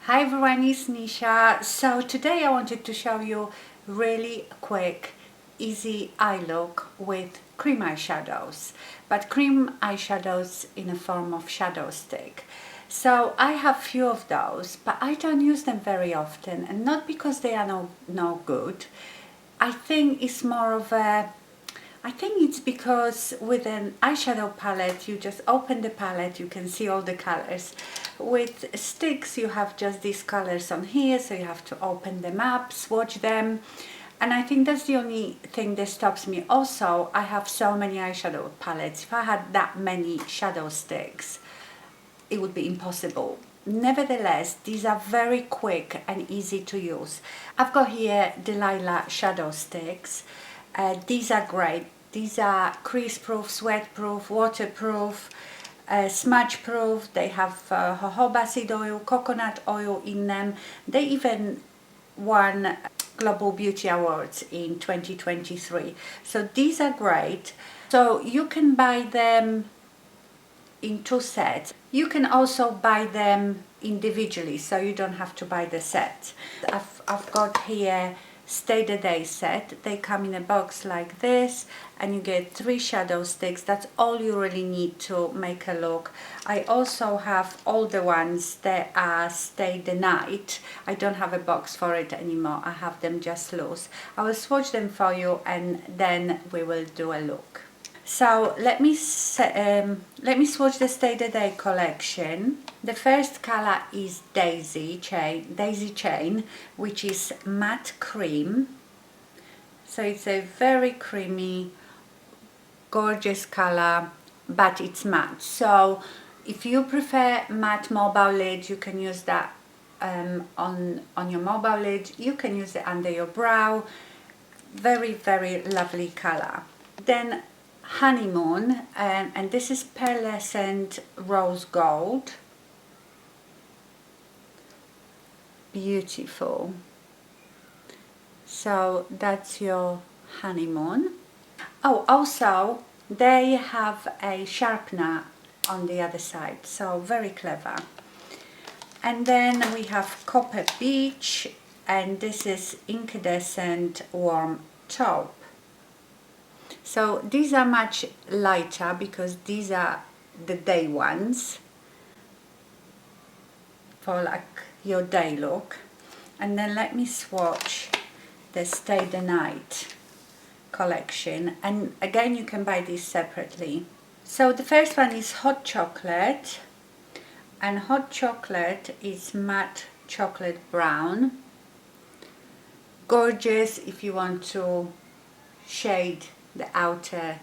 Hi everyone, it's Nisha. So today I wanted to show you really quick, easy eye look with cream eyeshadows, but cream eyeshadows in a form of shadow stick. So I have few of those, but I don't use them very often, and not because they are no good. I think it's more of a I think it's because with an eyeshadow palette, you just open the palette, you can see all the colors. With sticks, you have just these colors on here, so you have to open them up, swatch them. And I think that's the only thing that stops me. Also, I have so many eyeshadow palettes. If I had that many shadow sticks, it would be impossible. Nevertheless, these are very quick and easy to use. I've got here Delilah shadow sticks. These are great. These are crease-proof, sweat-proof, waterproof, smudge-proof. They have jojoba seed oil, coconut oil in them. They even won Global Beauty Awards in 2023. So these are great. So you can buy them in two sets. You can also buy them individually, so you don't have to buy the set. I've got here Stay the Day set. They come in a box like this, and you get 3 shadow sticks. That's all you really need to make a look. I also have all the ones that are Stay the Night. I don't have a box for it anymore. I have them just loose. I will swatch them for you, and then we will do a look. So let me swatch the Stay the Day collection. The first color is Daisy Chain, which is matte cream. So it's a very creamy, gorgeous color, but it's matte. So if you prefer matte mobile lid, you can use that on your mobile lid. You can use it under your brow. Very, very lovely color. Then Honeymoon, and this is pearlescent rose gold. Beautiful. So that's your Honeymoon. Oh, also they have a sharpener on the other side, so very clever. And then we have Copper Beach, and this is Incandescent Warm Taupe. So these are much lighter because these are the day ones for like your day look. And then let me swatch the Stay the Night collection, and again you can buy these separately. So the first one is Hot Chocolate, and Hot Chocolate is matte chocolate brown. Gorgeous if you want to shade the outer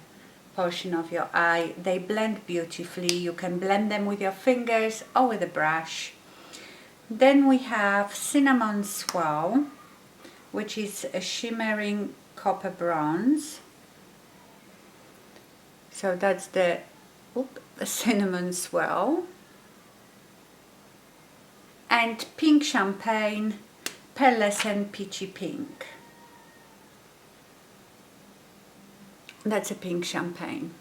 portion of your eye. They blend beautifully. You can blend them with your fingers or with a brush. Then we have Cinnamon Swirl, which is a shimmering copper bronze. So that's the Cinnamon Swirl. And Pink Champagne, Pearlescent Peachy Pink. That's a Pink Champagne.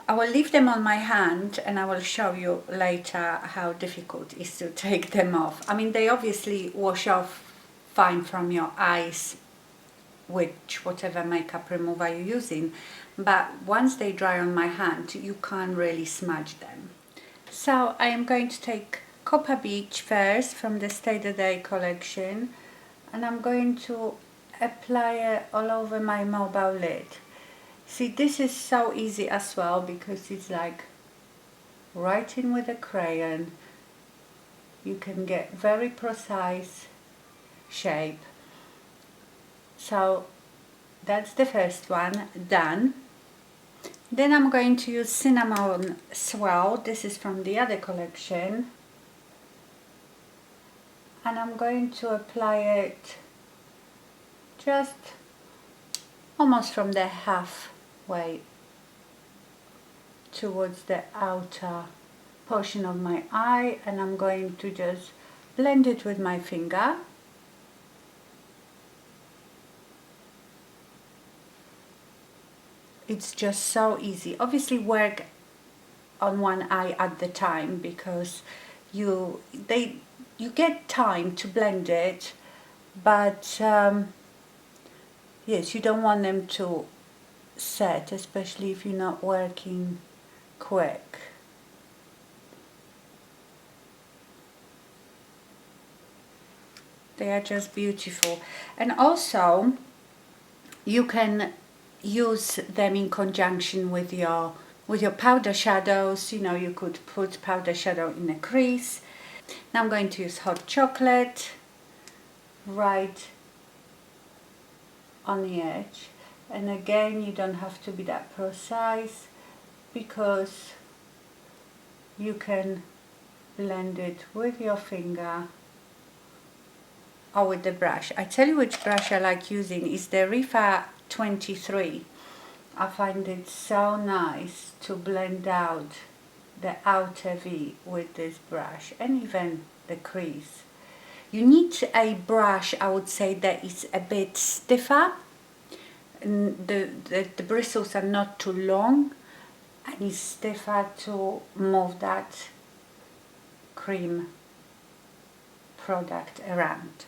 I will leave them on my hand, and I will show you later how difficult it is to take them off. I mean, they obviously wash off fine from your eyes with whatever makeup remover you're using, but once they dry on my hand, you can't really smudge them. So I am going to take Copper Beach first from the Stay the Day collection, and I'm going to apply it all over my mobile lid. See, this is so easy as well because it's like writing with a crayon. You can get very precise shape. So that's the first one done. Then I'm going to use Cinnamon Swirl. This is from the other collection, and I'm going to apply it just almost from the halfway towards the outer portion of my eye, and I'm going to just blend it with my finger. It's just so easy. Obviously work on one eye at the time, because you get time to blend it, but yes, you don't want them to set, especially if you're not working quick. They are just beautiful. And also you can use them in conjunction with your powder shadows. You know, you could put powder shadow in a crease. Now I'm going to use hot chocolate right on the edge, and again, you don't have to be that precise, because you can blend it with your finger or with the brush. I tell you which brush I like using is the Rifa 23. I find it so nice to blend out the outer V with this brush, and even the crease. You need a brush, I would say, that is a bit stiffer, and the bristles are not too long, and it's stiffer to move that cream product around.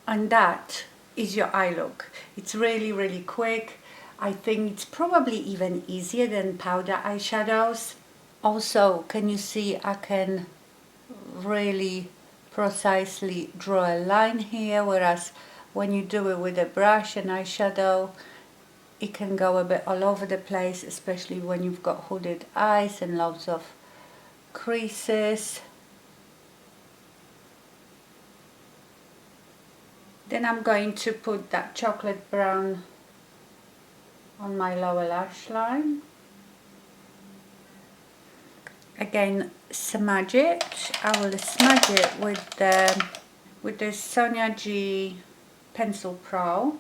And that is your eye look. It's really, really quick. I think it's probably even easier than powder eyeshadows. Also, can you see I can really precisely draw a line here, whereas when you do it with a brush and eyeshadow, it can go a bit all over the place, especially when you've got hooded eyes and lots of creases. Then I'm going to put that chocolate brown on my lower lash line. Again, smudge it. I will smudge it with the Sonia G Pencil Pro.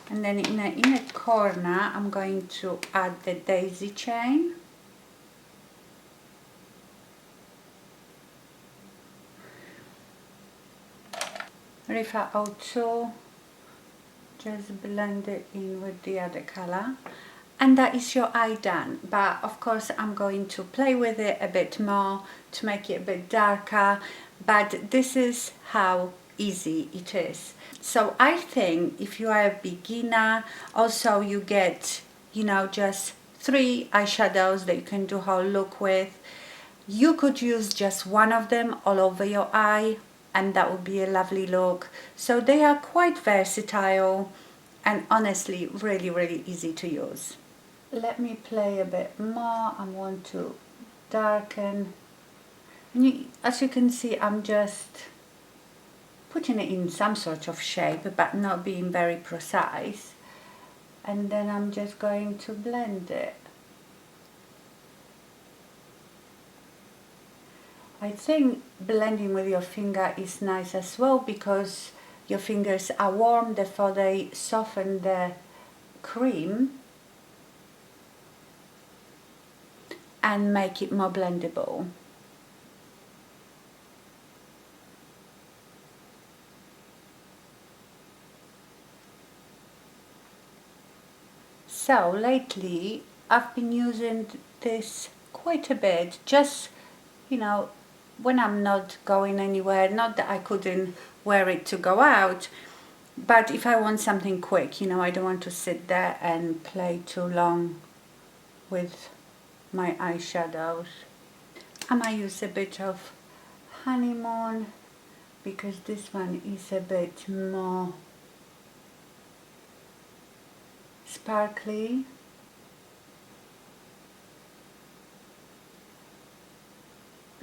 And then in the inner corner, I'm going to add the daisy chain. Rifa 02, just blend it in with the other color, and that is your eye done. But of course I'm going to play with it a bit more to make it a bit darker, but this is how easy it is. So I think if you are a beginner, also you get, you know, just 3 eyeshadows that you can do whole look with. You could use just one of them all over your eye, and that would be a lovely look. So they are quite versatile and honestly really, really easy to use. Let me play a bit more. I want to darken. As you can see, I'm just putting it in some sort of shape, but not being very precise. And then I'm just going to blend it. I think blending with your finger is nice as well, because your fingers are warm, therefore they soften the cream and make it more blendable. So lately I've been using this quite a bit, just, you know, when I'm not going anywhere. Not that I couldn't wear it to go out, but if I want something quick, you know, I don't want to sit there and play too long with my eyeshadows. I might use a bit of Honeymoon, because this one is a bit more sparkly.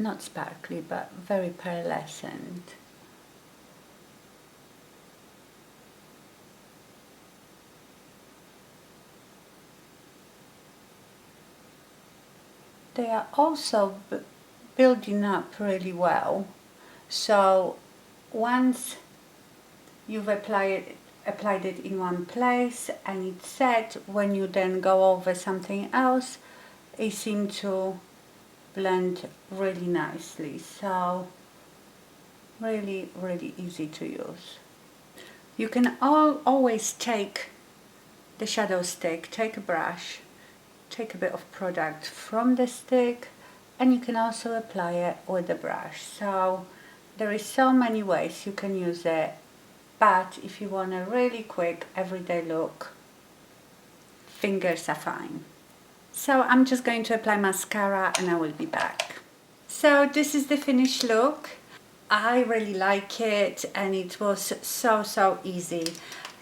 Not sparkly, but very pearlescent. They are also building up really well. So once you've applied it in one place and it's set, when you then go over something else, it seems to blend really nicely. So really, really easy to use. You can always take the shadow stick, take a brush, take a bit of product from the stick, and you can also apply it with the brush. So there is so many ways you can use it, but if you want a really quick everyday look, fingers are fine. So I'm just going to apply mascara and I will be back. So this is the finished look. I really like it and it was so easy.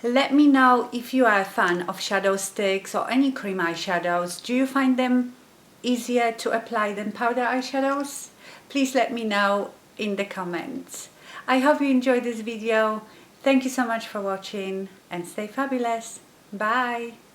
Let me know if you are a fan of shadow sticks or any cream eyeshadows. Do you find them easier to apply than powder eyeshadows? Please let me know in the comments. I hope you enjoyed this video. Thank you so much for watching and stay fabulous. Bye!